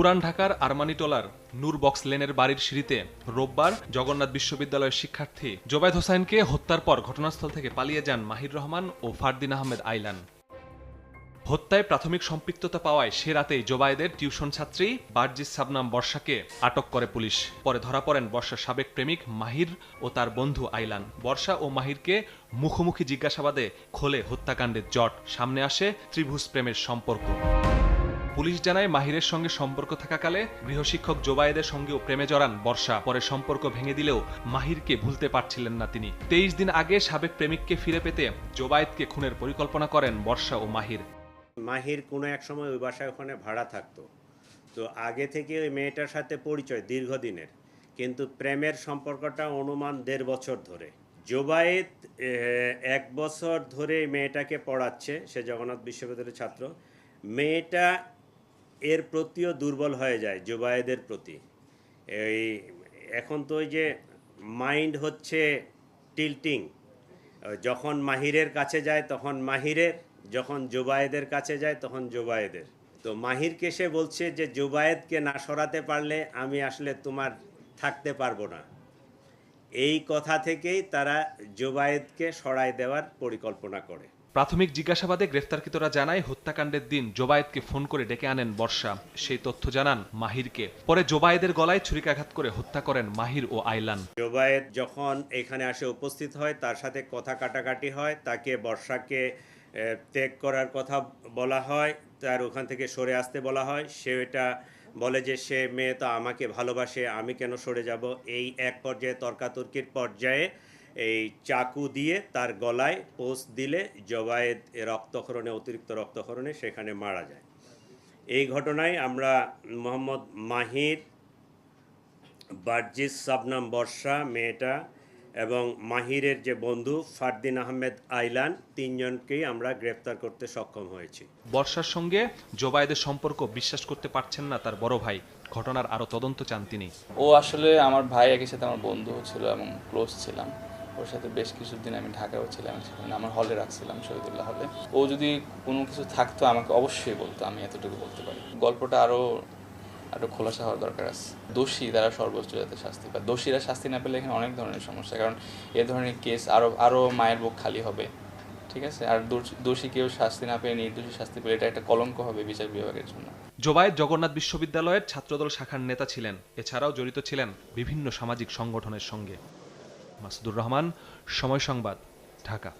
পুরান ঢাকার আরমানিটোলার নূর বক্স লেনের বাড়ির সিঁড়িতে রোববার জগন্নাথ বিশ্ববিদ্যালয়ের শিক্ষার্থী জোবায়েদ হোসাইনকে হত্যার পর ঘটনাস্থল থেকে পালিয়ে যান মাহির রহমান ও ফারদিন আহমেদ আইলান। হত্যায় প্রাথমিক সম্পৃক্ততা পাওয়ায় সে রাতেই জোবায়েদের টিউশন ছাত্রী বারজিস শাবনাম বর্ষাকে আটক করে পুলিশ। পরে ধরা পড়েন বর্ষার সাবেক প্রেমিক মাহির ও তার বন্ধু আইলান। বর্ষা ও মাহিরকে মুখোমুখি জিজ্ঞাসাবাদে খোলে হত্যাকাণ্ডের জট, সামনে আসে ত্রিভুজ প্রেমের সম্পর্ক। পুলিশ জানায় মাহিরের সঙ্গে সম্পর্ক থাকাকালে গৃহশিক্ষক জোবায়েদের সঙ্গেও প্রেমে জড়ান বর্ষা। পরে সম্পর্ক ভেঙে দিলেও মাহিরকে ভুলতে পারছিলেন না তিনি। 23 দিন আগে সাবেক প্রেমিককে ফিরে পেতে জোবায়েদকে খুনের পরিকল্পনা করেন বর্ষা ও মাহির। মাহির কোনো এক সময় ওই বাসায় ওখানে ভাড়া থাকতো, তো আগে থেকে ওই মেয়েটার সাথে পরিচয় দীর্ঘদিনের, কিন্তু প্রেমের সম্পর্কটা অনুমান 1.5 বছর ধরে। জোবায়েদ 1 বছর ধরে মেয়েটাকে পড়াচ্ছে, সে জগন্নাথ বিশ্ববিদ্যালয়ের ছাত্র। মেয়েটা এর প্রতিও দুর্বল হয়ে যায় জোবায়েদের প্রতি। এই এখন তো ওই যে মাইন্ড হচ্ছে টিল্টিং, যখন মাহিরের কাছে যায় তখন মাহিরের, যখন জোবায়েদের কাছে যায় তখন জোবায়েদের। তো মাহিরকে সে বলছে যে জোবায়েদকে না সরাতে পারলে আমি আসলে তোমার থাকতে পারবো না। এই কথা থেকেই তারা জোবায়েদকে সরায় দেওয়ার পরিকল্পনা করে। প্রাথমিক জিজ্ঞাসাবাদে গ্রেফতারকৃতরা জানায় হত্যাকাণ্ডের দিন জোবায়েদকে ফোন করে ডেকে আনেন বর্ষা। সেই তথ্য জানান মাহিরকে। পরে জোবায়েদের গলায় ছুরিকাঘাত করে হত্যা করেন মাহির ও আইলান। জোবায়েদ যখন এখানে আসে উপস্থিত হয়, তার সাথে কথা কাটাকাটি হয়, তাকে বর্ষাকে ত্যাগ করার কথা বলা হয়, তার ওখান থেকে সরে আসতে বলা হয়। সে এটা বলে যে সে মেয়ে তো আমাকে ভালোবাসে, আমি কেন সরে যাব। এই এক পর্যায়ে তর্কাতর্কির পর্যায়ে এই চাকু দিয়ে তার গলায় পোস্ট দিলে জোবায়েদ রক্তক্ষরণে, অতিরিক্ত রক্তক্ষরণে সেখানে মারা যায়। এই ঘটনায় আমরা মোহাম্মদ মাহির, বারজিস শাবনাম বর্ষা মেয়েটা এবং মাহিরের যে বন্ধু ফারদিন আহমেদ আইলান, 3 জনকেই আমরা গ্রেপ্তার করতে সক্ষম হয়েছি। বর্ষার সঙ্গে জোবায়েদের সম্পর্ক বিশ্বাস করতে পারছেন না তার বড় ভাই। ঘটনার আরও তদন্ত চান তিনি। ও আসলে আমার ভাই, একই সাথে আমার বন্ধু ছিল এবং ক্লোজ ছিলাম। ওর সাথে বেশ কিছুদিন আমি ঢাকাও ছিলাম, সেখানে আমার হলে রাখছিলাম, শহীদুল্লাহ হলে। ও যদি কোনো কিছু থাকতো আমাকে অবশ্যই বলতো, আমি এতটুকু বলতে পারি। গল্পটা আরও খোলাসা হওয়ার দরকার আছে। দোষী তারা সর্বোচ্চ যাতে শাস্তি পায়। দোষীরা শাস্তি না পেলে এখানে অনেক ধরনের সমস্যা, কারণ এ ধরনের কেস আরও মায়ের বুক খালি হবে, ঠিক আছে। আর দোষী কেউ শাস্তি না পেয়ে নির্দোষী শাস্তি পেলে এটা একটা কলঙ্ক হবে বিচার বিভাগের জন্য। জোবায়েদ জগন্নাথ বিশ্ববিদ্যালয়ের ছাত্রদল শাখার নেতা ছিলেন। এছাড়াও জড়িত ছিলেন বিভিন্ন সামাজিক সংগঠনের সঙ্গে। মাসুদুর রহমান, সময় সংবাদ, ঢাকা।